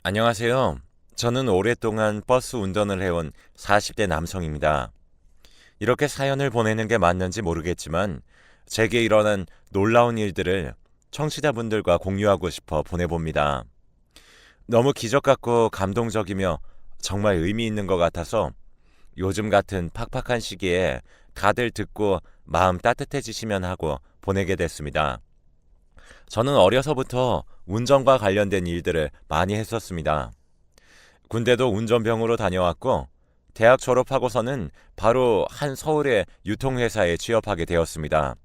안녕하세요. 저는 오랫동안 버스 운전을 해온 40대 남성입니다. 이렇게 사연을 보내는 게 맞는지 모르겠지만 제게 일어난 놀라운 일들을 청취자분들과 공유하고 싶어 보내봅니다. 너무 기적 같고 감동적이며 정말 의미 있는 것 같아서 요즘 같은 팍팍한 시기에 다들 듣고 마음 따뜻해지시면 하고 보내게 됐습니다. 저는 어려서부터 운전과 관련된 일들을 많이 했었습니다. 군대도 운전병으로 다녀왔고 대학 졸업하고서는 바로 한 서울의 유통회사에 취업하게 되었습니다.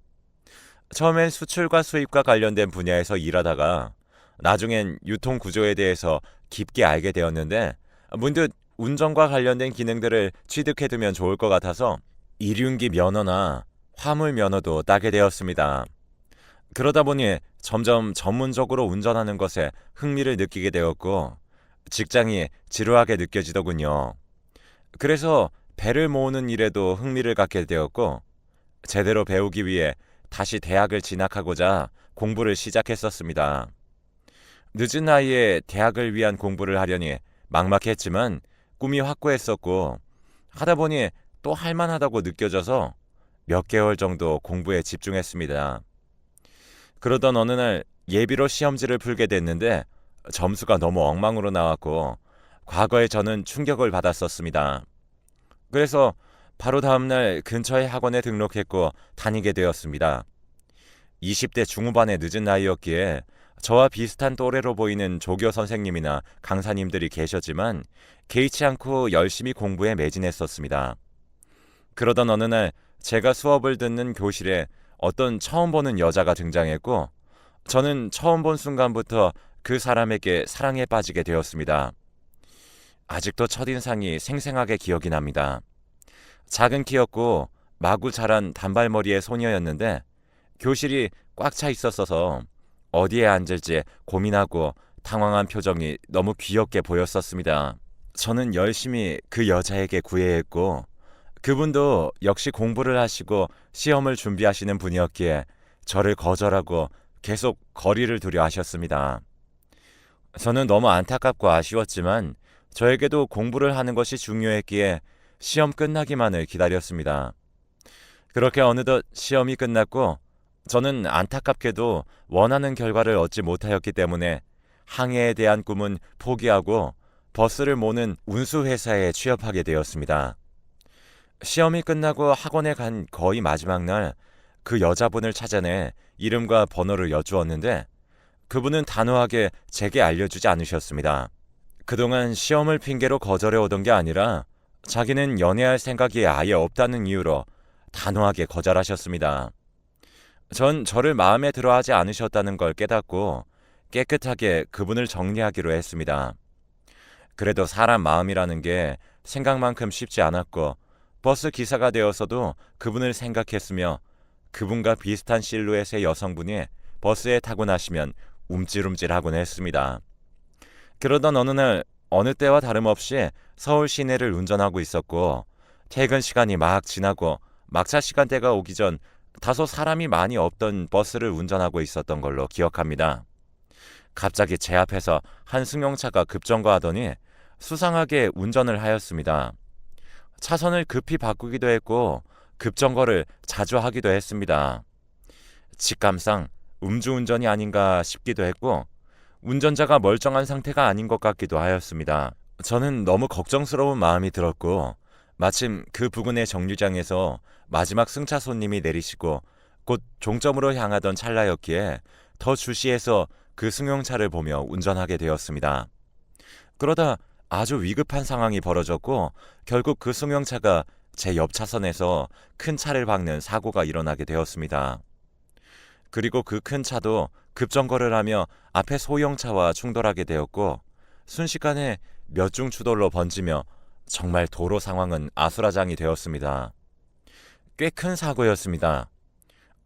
처음엔 수출과 수입과 관련된 분야에서 일하다가 나중엔 유통 구조에 대해서 깊게 알게 되었는데 문득 운전과 관련된 기능들을 취득해두면 좋을 것 같아서 이륜기 면허나 화물 면허도 따게 되었습니다. 그러다 보니 점점 전문적으로 운전하는 것에 흥미를 느끼게 되었고 직장이 지루하게 느껴지더군요. 그래서 배를 모으는 일에도 흥미를 갖게 되었고 제대로 배우기 위해 다시 대학을 진학하고자 공부를 시작했었습니다. 늦은 나이에 대학을 위한 공부를 하려니 막막했지만 꿈이 확고했었고 하다 보니 또 할만하다고 느껴져서 몇 개월 정도 공부에 집중했습니다. 그러던 어느 날 예비로 시험지를 풀게 됐는데 점수가 너무 엉망으로 나왔고 과거에 저는 충격을 받았었습니다. 그래서 바로 다음날 근처의 학원에 등록했고 다니게 되었습니다. 20대 중후반의 늦은 나이였기에 저와 비슷한 또래로 보이는 조교 선생님이나 강사님들이 계셨지만 개의치 않고 열심히 공부에 매진했었습니다. 그러던 어느 날 제가 수업을 듣는 교실에 어떤 처음 보는 여자가 등장했고 저는 처음 본 순간부터 그 사람에게 사랑에 빠지게 되었습니다. 아직도 첫인상이 생생하게 기억이 납니다. 작은 키였고 마구 자란 단발머리의 소녀였는데 교실이 꽉 차 있었어서 어디에 앉을지 고민하고 당황한 표정이 너무 귀엽게 보였었습니다. 저는 열심히 그 여자에게 구애했고 그분도 역시 공부를 하시고 시험을 준비하시는 분이었기에 저를 거절하고 계속 거리를 두려 하셨습니다. 저는 너무 안타깝고 아쉬웠지만 저에게도 공부를 하는 것이 중요했기에 시험 끝나기만을 기다렸습니다. 그렇게 어느덧 시험이 끝났고 저는 안타깝게도 원하는 결과를 얻지 못하였기 때문에 항해에 대한 꿈은 포기하고 버스를 모는 운수회사에 취업하게 되었습니다. 시험이 끝나고 학원에 간 거의 마지막 날 그 여자분을 찾아내 이름과 번호를 여쭈었는데 그분은 단호하게 제게 알려주지 않으셨습니다. 그동안 시험을 핑계로 거절해 오던 게 아니라 자기는 연애할 생각이 아예 없다는 이유로 단호하게 거절하셨습니다. 전 저를 마음에 들어하지 않으셨다는 걸 깨닫고 깨끗하게 그분을 정리하기로 했습니다. 그래도 사람 마음이라는 게 생각만큼 쉽지 않았고 버스 기사가 되어서도 그분을 생각했으며 그분과 비슷한 실루엣의 여성분이 버스에 타고 나시면 움찔움찔하곤 했습니다. 그러던 어느 날 어느 때와 다름없이 서울 시내를 운전하고 있었고 퇴근 시간이 막 지나고 막차 시간대가 오기 전 다소 사람이 많이 없던 버스를 운전하고 있었던 걸로 기억합니다. 갑자기 제 앞에서 한 승용차가 급정거하더니 수상하게 운전을 하였습니다. 차선을 급히 바꾸기도 했고 급정거를 자주 하기도 했습니다. 직감상 음주운전이 아닌가 싶기도 했고 운전자가 멀쩡한 상태가 아닌 것 같기도 하였습니다. 저는 너무 걱정스러운 마음이 들었고 마침 그 부근의 정류장에서 마지막 승차 손님이 내리시고 곧 종점으로 향하던 찰나였기에 더 주시해서 그 승용차를 보며 운전하게 되었습니다. 그러다 아주 위급한 상황이 벌어졌고 결국 그 승용차가 제 옆 차선에서 큰 차를 박는 사고가 일어나게 되었습니다. 그리고 그 큰 차도 급정거를 하며 앞에 소형차와 충돌하게 되었고 순식간에 몇 중 추돌로 번지며 정말 도로 상황은 아수라장이 되었습니다. 꽤 큰 사고였습니다.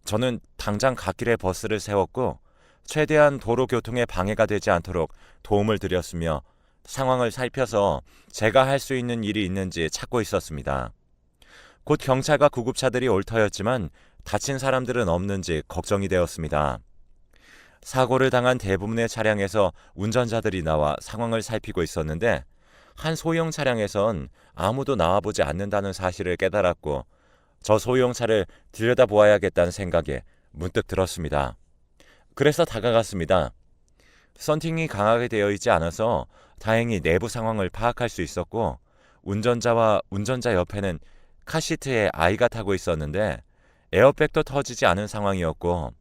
저는 당장 갓길에 버스를 세웠고 최대한 도로 교통에 방해가 되지 않도록 도움을 드렸으며 상황을 살펴서 제가 할 수 있는 일이 있는지 찾고 있었습니다. 곧 경찰과 구급차들이 올 터였지만 다친 사람들은 없는지 걱정이 되었습니다. 사고를 당한 대부분의 차량에서 운전자들이 나와 상황을 살피고 있었는데 한 소형 차량에선 아무도 나와보지 않는다는 사실을 깨달았고 저 소형차를 들여다보아야겠다는 생각에 문득 들었습니다. 그래서 다가갔습니다. 썬팅이 강하게 되어 있지 않아서 다행히 내부 상황을 파악할 수 있었고 운전자와 운전자 옆에는 카시트에 아이가 타고 있었는데 에어백도 터지지 않은 상황이었고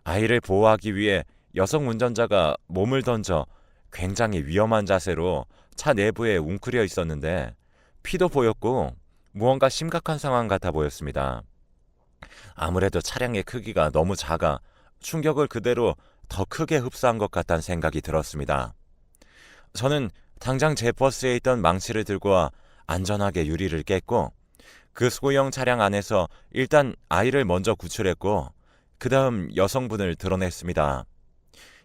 아이를 보호하기 위해 여성 운전자가 몸을 던져 굉장히 위험한 자세로 차 내부에 웅크려 있었는데 피도 보였고 무언가 심각한 상황 같아 보였습니다. 아무래도 차량의 크기가 너무 작아 충격을 그대로 더 크게 흡수한 것 같다는 생각이 들었습니다. 저는 당장 제 버스에 있던 망치를 들고 와 안전하게 유리를 깼고 그 소형 차량 안에서 일단 아이를 먼저 구출했고 그 다음 여성분을 드러냈습니다.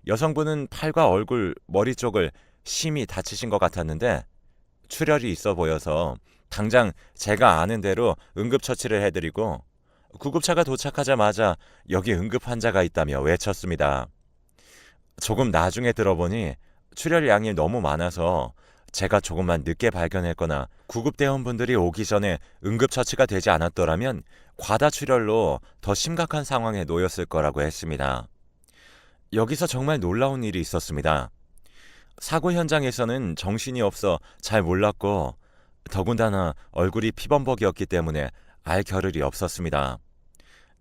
여성분은 팔과 얼굴, 머리 쪽을 심히 다치신 것 같았는데 출혈이 있어 보여서 당장 제가 아는 대로 응급처치를 해드리고 구급차가 도착하자마자 여기 응급 환자가 있다며 외쳤습니다. 조금 나중에 들어보니 출혈량이 너무 많아서 제가 조금만 늦게 발견했거나 구급대원분들이 오기 전에 응급처치가 되지 않았더라면 과다출혈로 더 심각한 상황에 놓였을 거라고 했습니다. 여기서 정말 놀라운 일이 있었습니다. 사고 현장에서는 정신이 없어 잘 몰랐고 더군다나 얼굴이 피범벅이었기 때문에 알 겨를이 없었습니다.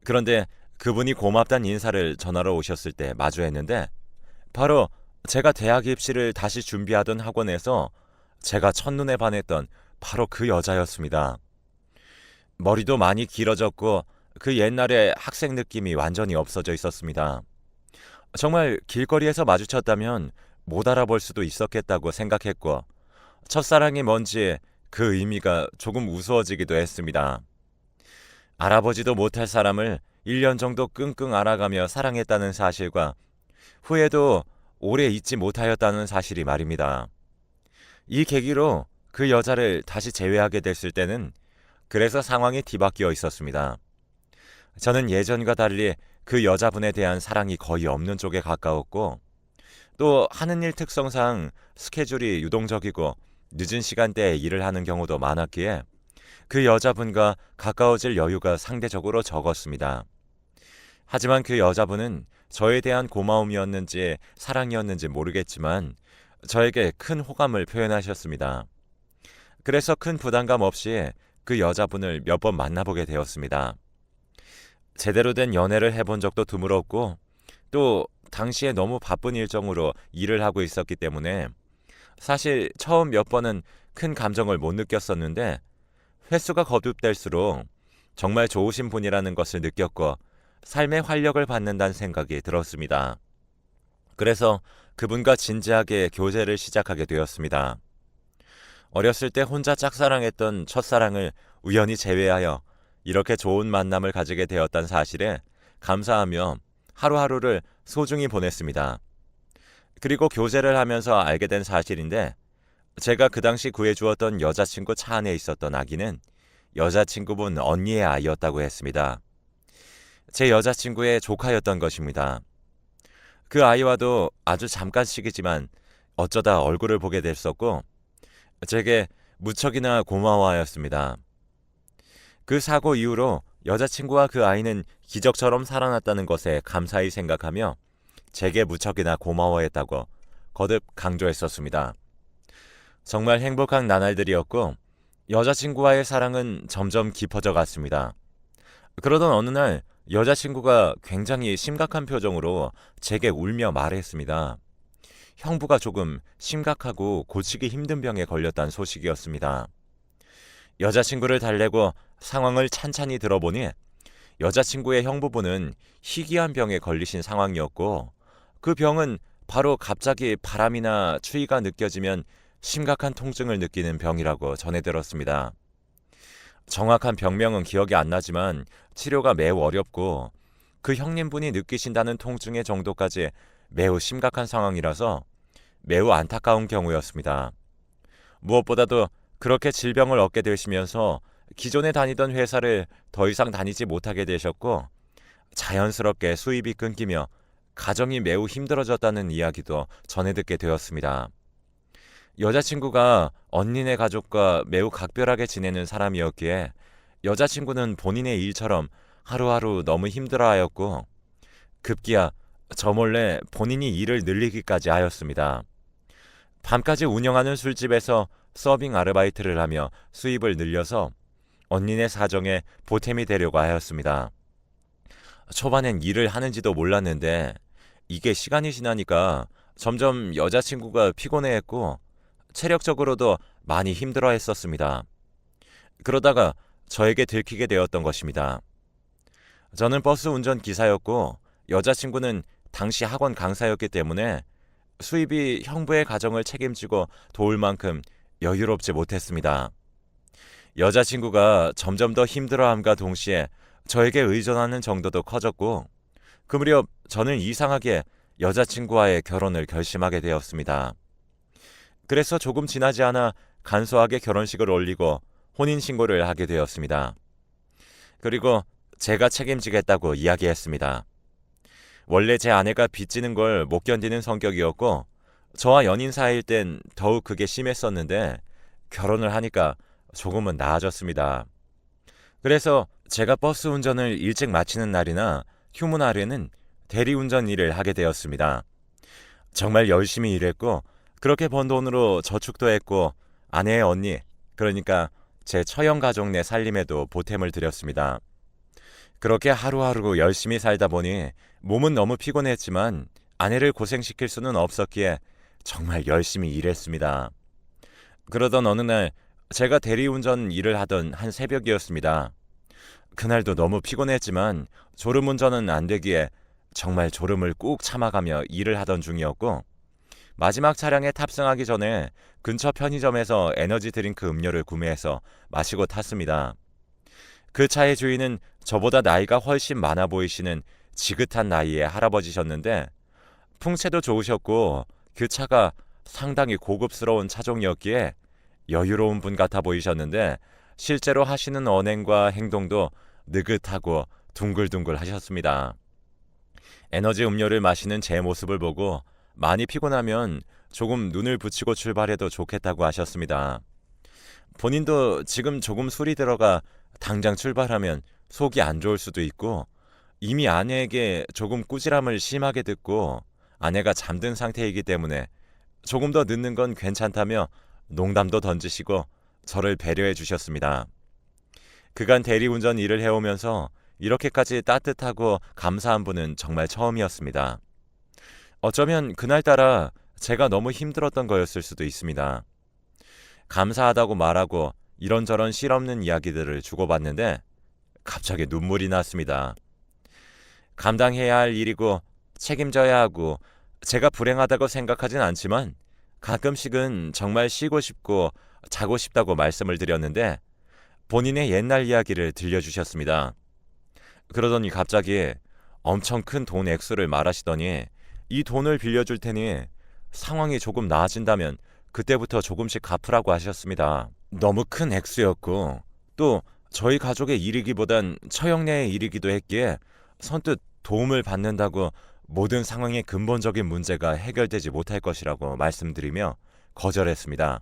그런데 그분이 고맙다는 인사를 전하러 오셨을 때 마주했는데 바로 제가 대학 입시를 다시 준비하던 학원에서 제가 첫눈에 반했던 바로 그 여자였습니다. 머리도 많이 길어졌고 그 옛날의 학생 느낌이 완전히 없어져 있었습니다. 정말 길거리에서 마주쳤다면 못 알아볼 수도 있었겠다고 생각했고 첫사랑이 뭔지 그 의미가 조금 우스워지기도 했습니다. 알아보지도 못할 사람을 1년 정도 끙끙 앓아가며 사랑했다는 사실과 후에도 오래 잊지 못하였다는 사실이 말입니다. 이 계기로 그 여자를 다시 재회하게 됐을 때는 그래서 상황이 뒤바뀌어 있었습니다. 저는 예전과 달리 그 여자분에 대한 사랑이 거의 없는 쪽에 가까웠고 또 하는 일 특성상 스케줄이 유동적이고 늦은 시간대에 일을 하는 경우도 많았기에 그 여자분과 가까워질 여유가 상대적으로 적었습니다. 하지만 그 여자분은 저에 대한 고마움이었는지 사랑이었는지 모르겠지만 저에게 큰 호감을 표현하셨습니다. 그래서 큰 부담감 없이 그 여자분을 몇 번 만나보게 되었습니다. 제대로 된 연애를 해본 적도 드물었고 또 당시에 너무 바쁜 일정으로 일을 하고 있었기 때문에 사실 처음 몇 번은 큰 감정을 못 느꼈었는데 횟수가 거듭될수록 정말 좋으신 분이라는 것을 느꼈고 삶의 활력을 받는다는 생각이 들었습니다. 그래서 그분과 진지하게 교제를 시작하게 되었습니다. 어렸을 때 혼자 짝사랑했던 첫사랑을 우연히 제외하여 이렇게 좋은 만남을 가지게 되었다는 사실에 감사하며 하루하루를 소중히 보냈습니다. 그리고 교제를 하면서 알게 된 사실인데 제가 그 당시 구해주었던 여자친구 차 안에 있었던 아기는 여자친구분 언니의 아이였다고 했습니다. 제 여자친구의 조카였던 것입니다. 그 아이와도 아주 잠깐씩이지만 어쩌다 얼굴을 보게 됐었고 제게 무척이나 고마워하였습니다. 그 사고 이후로 여자친구와 그 아이는 기적처럼 살아났다는 것에 감사히 생각하며 제게 무척이나 고마워했다고 거듭 강조했었습니다. 정말 행복한 나날들이었고 여자친구와의 사랑은 점점 깊어져 갔습니다. 그러던 어느 날 여자친구가 굉장히 심각한 표정으로 제게 울며 말했습니다. 형부가 조금 심각하고 고치기 힘든 병에 걸렸다는 소식이었습니다. 여자친구를 달래고 상황을 찬찬히 들어보니 여자친구의 형부분은 희귀한 병에 걸리신 상황이었고 그 병은 바로 갑자기 바람이나 추위가 느껴지면 심각한 통증을 느끼는 병이라고 전해 들었습니다. 정확한 병명은 기억이 안 나지만 치료가 매우 어렵고 그 형님분이 느끼신다는 통증의 정도까지 매우 심각한 상황이라서 매우 안타까운 경우였습니다. 무엇보다도 그렇게 질병을 얻게 되시면서 기존에 다니던 회사를 더 이상 다니지 못하게 되셨고 자연스럽게 수입이 끊기며 가정이 매우 힘들어졌다는 이야기도 전해 듣게 되었습니다. 여자친구가 언니네 가족과 매우 각별하게 지내는 사람이었기에 여자친구는 본인의 일처럼 하루하루 너무 힘들어하였고 급기야 저 몰래 본인이 일을 늘리기까지 하였습니다. 밤까지 운영하는 술집에서 서빙 아르바이트를 하며 수입을 늘려서 언니네 사정에 보탬이 되려고 하였습니다. 초반엔 일을 하는지도 몰랐는데 이게 시간이 지나니까 점점 여자친구가 피곤해했고 체력적으로도 많이 힘들어 했었습니다. 그러다가 저에게 들키게 되었던 것입니다. 저는 버스 운전 기사였고 여자친구는 당시 학원 강사였기 때문에 수입이 형부의 가정을 책임지고 도울 만큼 여유롭지 못했습니다. 여자친구가 점점 더 힘들어함과 동시에 저에게 의존하는 정도도 커졌고 그 무렵 저는 이상하게 여자친구와의 결혼을 결심하게 되었습니다. 그래서 조금 지나지 않아 간소하게 결혼식을 올리고 혼인신고를 하게 되었습니다. 그리고 제가 책임지겠다고 이야기했습니다. 원래 제 아내가 빚지는 걸 못 견디는 성격이었고 저와 연인 사이일 땐 더욱 그게 심했었는데 결혼을 하니까 조금은 나아졌습니다. 그래서 제가 버스 운전을 일찍 마치는 날이나 휴무 날에는 대리운전 일을 하게 되었습니다. 정말 열심히 일했고 그렇게 번 돈으로 저축도 했고 아내의 언니, 그러니까 제 처형 가족 내 살림에도 보탬을 드렸습니다. 그렇게 하루하루 열심히 살다 보니 몸은 너무 피곤했지만 아내를 고생시킬 수는 없었기에 정말 열심히 일했습니다. 그러던 어느 날 제가 대리운전 일을 하던 한 새벽이었습니다. 그날도 너무 피곤했지만 졸음운전은 안 되기에 정말 졸음을 꾹 참아가며 일을 하던 중이었고 마지막 차량에 탑승하기 전에 근처 편의점에서 에너지 드링크 음료를 구매해서 마시고 탔습니다. 그 차의 주인은 저보다 나이가 훨씬 많아 보이시는 지긋한 나이의 할아버지셨는데 풍채도 좋으셨고 그 차가 상당히 고급스러운 차종이었기에 여유로운 분 같아 보이셨는데 실제로 하시는 언행과 행동도 느긋하고 둥글둥글 하셨습니다. 에너지 음료를 마시는 제 모습을 보고 많이 피곤하면 조금 눈을 붙이고 출발해도 좋겠다고 하셨습니다. 본인도 지금 조금 술이 들어가 당장 출발하면 속이 안 좋을 수도 있고 이미 아내에게 조금 꾸지람을 심하게 듣고 아내가 잠든 상태이기 때문에 조금 더 늦는 건 괜찮다며 농담도 던지시고 저를 배려해 주셨습니다. 그간 대리운전 일을 해오면서 이렇게까지 따뜻하고 감사한 분은 정말 처음이었습니다. 어쩌면 그날따라 제가 너무 힘들었던 거였을 수도 있습니다. 감사하다고 말하고 이런저런 실없는 이야기들을 주고받는데 갑자기 눈물이 났습니다. 감당해야 할 일이고 책임져야 하고 제가 불행하다고 생각하진 않지만 가끔씩은 정말 쉬고 싶고 자고 싶다고 말씀을 드렸는데 본인의 옛날 이야기를 들려주셨습니다. 그러더니 갑자기 엄청 큰 돈 액수를 말하시더니 이 돈을 빌려줄 테니 상황이 조금 나아진다면 그때부터 조금씩 갚으라고 하셨습니다. 너무 큰 액수였고 또 저희 가족의 일이기보단 처형내의 일이기도 했기에 선뜻 도움을 받는다고 모든 상황의 근본적인 문제가 해결되지 못할 것이라고 말씀드리며 거절했습니다.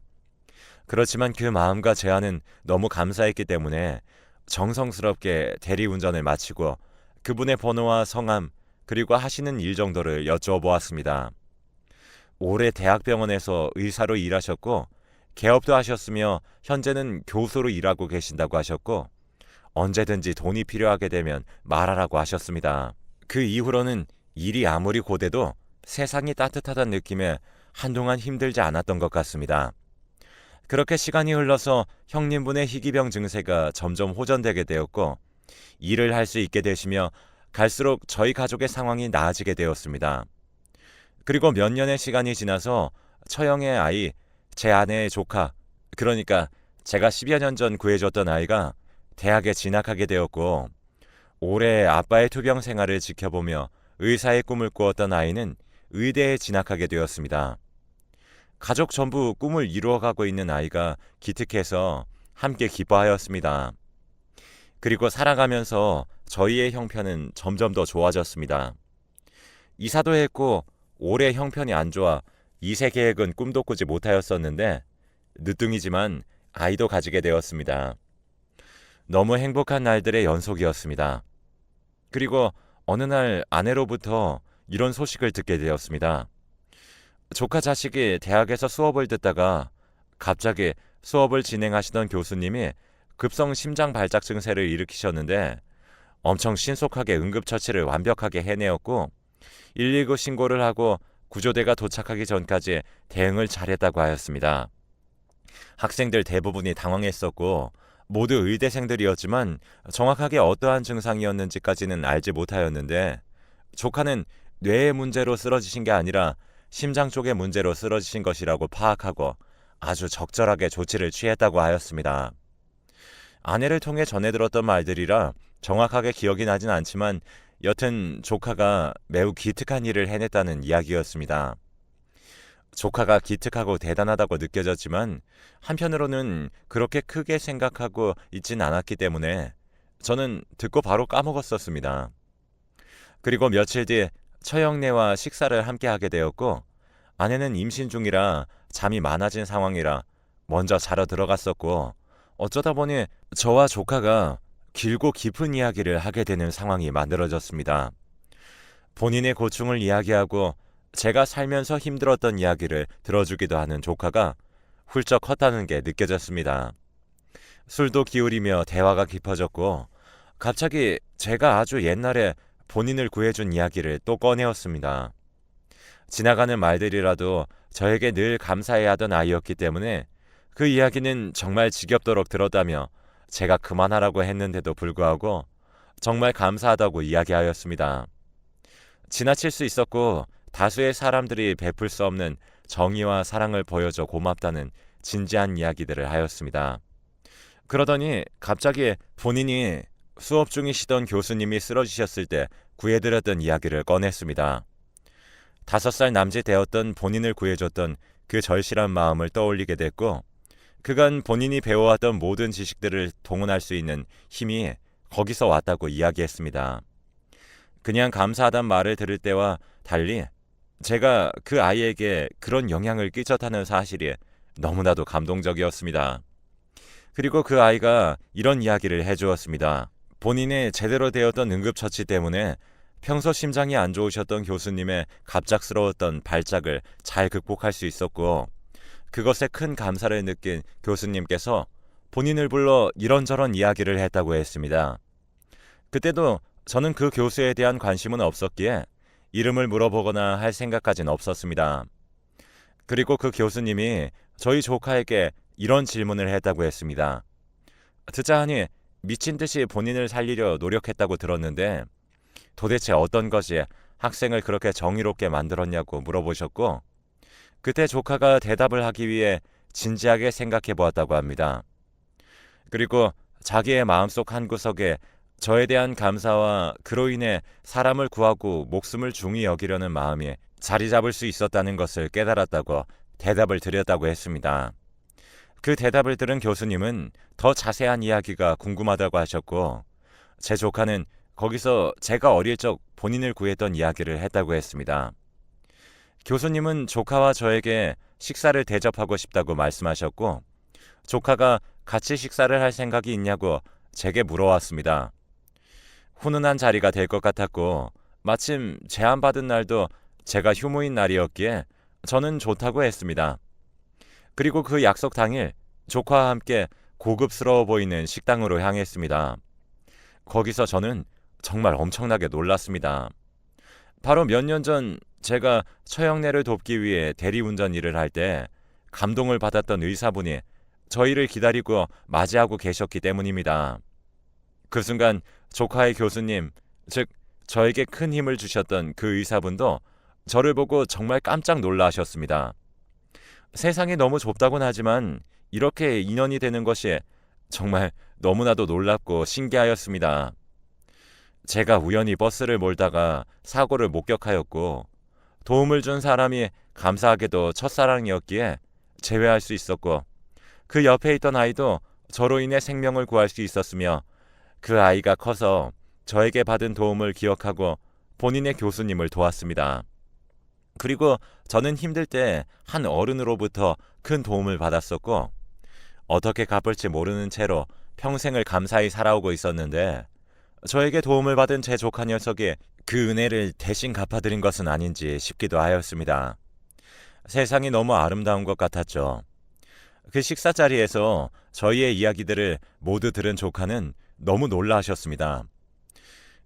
그렇지만 그 마음과 제안은 너무 감사했기 때문에 정성스럽게 대리운전을 마치고 그분의 번호와 성함 그리고 하시는 일 정도를 여쭤보았습니다. 올해 대학병원에서 의사로 일하셨고 개업도 하셨으며 현재는 교수로 일하고 계신다고 하셨고 언제든지 돈이 필요하게 되면 말하라고 하셨습니다. 그 이후로는 일이 아무리 고돼도 세상이 따뜻하다는 느낌에 한동안 힘들지 않았던 것 같습니다. 그렇게 시간이 흘러서 형님분의 희귀병 증세가 점점 호전되게 되었고 일을 할 수 있게 되시며 갈수록 저희 가족의 상황이 나아지게 되었습니다. 그리고 몇 년의 시간이 지나서 처형의 아이, 제 아내의 조카, 그러니까 제가 10여 년 전 구해줬던 아이가 대학에 진학하게 되었고 올해 아빠의 투병 생활을 지켜보며 의사의 꿈을 꾸었던 아이는 의대에 진학하게 되었습니다. 가족 전부 꿈을 이루어가고 있는 아이가 기특해서 함께 기뻐하였습니다. 그리고 살아가면서 저희의 형편은 점점 더 좋아졌습니다. 이사도 했고 올해 형편이 안 좋아 2세 계획은 꿈도 꾸지 못하였었는데 늦둥이지만 아이도 가지게 되었습니다. 너무 행복한 날들의 연속이었습니다. 그리고 어느 날 아내로부터 이런 소식을 듣게 되었습니다. 조카 자식이 대학에서 수업을 듣다가 갑자기 수업을 진행하시던 교수님이 급성 심장 발작 증세를 일으키셨는데 엄청 신속하게 응급처치를 완벽하게 해내었고 119 신고를 하고 구조대가 도착하기 전까지 대응을 잘했다고 하였습니다. 학생들 대부분이 당황했었고 모두 의대생들이었지만 정확하게 어떠한 증상이었는지까지는 알지 못하였는데 조카는 뇌의 문제로 쓰러지신 게 아니라 심장 쪽의 문제로 쓰러지신 것이라고 파악하고 아주 적절하게 조치를 취했다고 하였습니다. 아내를 통해 전해 들었던 말들이라 정확하게 기억이 나진 않지만 여튼 조카가 매우 기특한 일을 해냈다는 이야기였습니다. 조카가 기특하고 대단하다고 느껴졌지만 한편으로는 그렇게 크게 생각하고 있진 않았기 때문에 저는 듣고 바로 까먹었었습니다. 그리고 며칠 뒤 처형네와 식사를 함께 하게 되었고 아내는 임신 중이라 잠이 많아진 상황이라 먼저 자러 들어갔었고 어쩌다 보니 저와 조카가 길고 깊은 이야기를 하게 되는 상황이 만들어졌습니다. 본인의 고충을 이야기하고 제가 살면서 힘들었던 이야기를 들어주기도 하는 조카가 훌쩍 컸다는 게 느껴졌습니다. 술도 기울이며 대화가 깊어졌고 갑자기 제가 아주 옛날에 본인을 구해준 이야기를 또 꺼내었습니다. 지나가는 말들이라도 저에게 늘 감사해야 하던 아이였기 때문에 그 이야기는 정말 지겹도록 들었다며 제가 그만하라고 했는데도 불구하고 정말 감사하다고 이야기하였습니다. 지나칠 수 있었고 다수의 사람들이 베풀 수 없는 정의와 사랑을 보여줘 고맙다는 진지한 이야기들을 하였습니다. 그러더니 갑자기 본인이 수업 중이시던 교수님이 쓰러지셨을 때 구해드렸던 이야기를 꺼냈습니다. 5살 남짓 되었던 본인을 구해줬던 그 절실한 마음을 떠올리게 됐고 그간 본인이 배워왔던 모든 지식들을 동원할 수 있는 힘이 거기서 왔다고 이야기했습니다. 그냥 감사하단 말을 들을 때와 달리 제가 그 아이에게 그런 영향을 끼쳤다는 사실이 너무나도 감동적이었습니다. 그리고 그 아이가 이런 이야기를 해주었습니다. 본인의 제대로 되었던 응급처치 때문에 평소 심장이 안 좋으셨던 교수님의 갑작스러웠던 발작을 잘 극복할 수 있었고 그것에 큰 감사를 느낀 교수님께서 본인을 불러 이런저런 이야기를 했다고 했습니다. 그때도 저는 그 교수에 대한 관심은 없었기에 이름을 물어보거나 할 생각까지는 없었습니다. 그리고 그 교수님이 저희 조카에게 이런 질문을 했다고 했습니다. 듣자 하니 미친 듯이 본인을 살리려 노력했다고 들었는데 도대체 어떤 것이 학생을 그렇게 정의롭게 만들었냐고 물어보셨고 그때 조카가 대답을 하기 위해 진지하게 생각해 보았다고 합니다. 그리고 자기의 마음속 한구석에 저에 대한 감사와 그로 인해 사람을 구하고 목숨을 중히 여기려는 마음이 자리 잡을 수 있었다는 것을 깨달았다고 대답을 드렸다고 했습니다. 그 대답을 들은 교수님은 더 자세한 이야기가 궁금하다고 하셨고 제 조카는 거기서 제가 어릴 적 본인을 구했던 이야기를 했다고 했습니다. 교수님은 조카와 저에게 식사를 대접하고 싶다고 말씀하셨고 조카가 같이 식사를 할 생각이 있냐고 제게 물어왔습니다. 훈훈한 자리가 될 것 같았고 마침 제안받은 날도 제가 휴무인 날이었기에 저는 좋다고 했습니다. 그리고 그 약속 당일 조카와 함께 고급스러워 보이는 식당으로 향했습니다. 거기서 저는 정말 엄청나게 놀랐습니다. 바로 몇 년 전 제가 처형네를 돕기 위해 대리운전 일을 할 때 감동을 받았던 의사분이 저희를 기다리고 맞이하고 계셨기 때문입니다. 그 순간 조카의 교수님, 즉 저에게 큰 힘을 주셨던 그 의사분도 저를 보고 정말 깜짝 놀라셨습니다. 세상이 너무 좁다곤 하지만 이렇게 인연이 되는 것이 정말 너무나도 놀랍고 신기하였습니다. 제가 우연히 버스를 몰다가 사고를 목격하였고 도움을 준 사람이 감사하게도 첫사랑이었기에 제외할 수 있었고 그 옆에 있던 아이도 저로 인해 생명을 구할 수 있었으며 그 아이가 커서 저에게 받은 도움을 기억하고 본인의 교수님을 도왔습니다. 그리고 저는 힘들 때 한 어른으로부터 큰 도움을 받았었고 어떻게 갚을지 모르는 채로 평생을 감사히 살아오고 있었는데 저에게 도움을 받은 제 조카 녀석이 그 은혜를 대신 갚아드린 것은 아닌지 싶기도 하였습니다. 세상이 너무 아름다운 것 같았죠. 그 식사 자리에서 저희의 이야기들을 모두 들은 조카는 너무 놀라하셨습니다.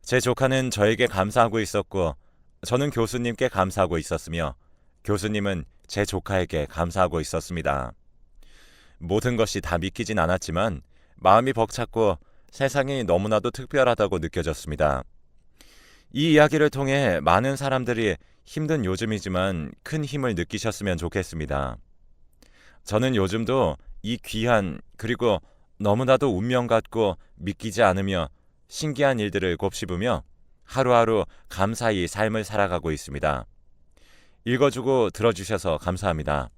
제 조카는 저에게 감사하고 있었고 저는 교수님께 감사하고 있었으며 교수님은 제 조카에게 감사하고 있었습니다. 모든 것이 다 믿기진 않았지만 마음이 벅찼고 세상이 너무나도 특별하다고 느껴졌습니다. 이 이야기를 통해 많은 사람들이 힘든 요즘이지만 큰 힘을 느끼셨으면 좋겠습니다. 저는 요즘도 이 귀한 그리고 너무나도 운명 같고 믿기지 않으며 신기한 일들을 곱씹으며 하루하루 감사히 삶을 살아가고 있습니다. 읽어주고 들어주셔서 감사합니다.